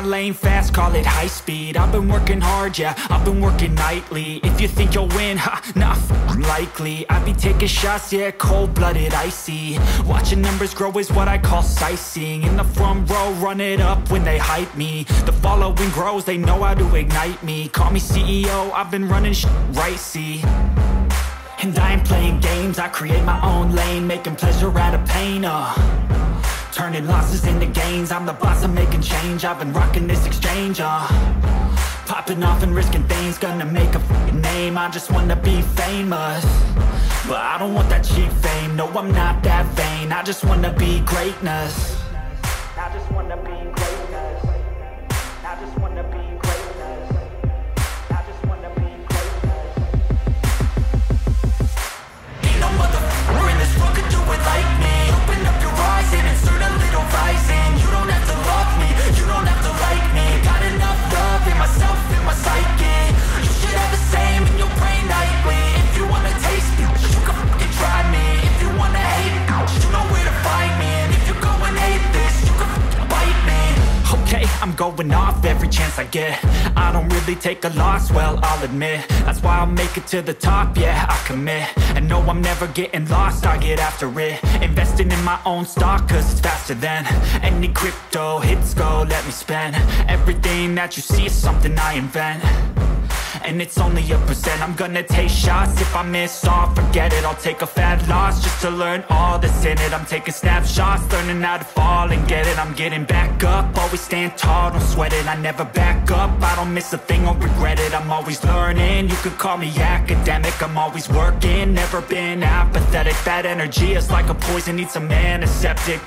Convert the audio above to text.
my lane fast, call it high speed. I've been working hard, yeah, I've been working nightly. If you think you'll win, ha, nah, likely. I be taking shots, yeah, cold-blooded, icy. Watching numbers grow is what I call sightseeing. In the front row, run it up when they hype me. The following grows, they know how to ignite me. Call me CEO, I've been running shit right, see. And I ain't playing games, I create my own lane, making pleasure out of pain, turning losses into gains. I'm the boss, I'm making change. I've been rocking this exchange, popping off and risking things. Gonna make a f***ing name. I just wanna be famous, but I don't want that cheap fame. No, I'm not that vain. I just wanna be greatness. I just wanna be greatness. I just wanna be greatness. I just wanna be greatness. Ain't no motherfucker in this world could do it like me. Open up your eyes and insert a little rising. You don't have to love me, you don't have to like me. Got enough love in myself, in my psyche. You should have the same in your brain nightly. If you wanna taste me, you can fucking try me. If you wanna hate me, you know where to find me. And if you go and hate this, you can fucking bite me. Okay, I'm going off every chance I get. I don't really take a loss, well, I'll admit. That's why I'll make it to the top, yeah, I commit. And no, I'm never getting lost, I get after it. Investing in my own stock, cause it's faster than any crypto hits go, let me spend. Everything that you see is something I invent, and it's only a percent. I'm gonna take shots, if I miss all, forget it. I'll take a fat loss just to learn all that's in it. I'm taking snapshots, learning how to fall and get it. I'm getting back up, always stand tall, don't sweat it. I never back up, I don't miss a thing or regret it. I'm always learning, you could call me academic. I'm always working, never been apathetic. That energy is like a poison, needs some antiseptic.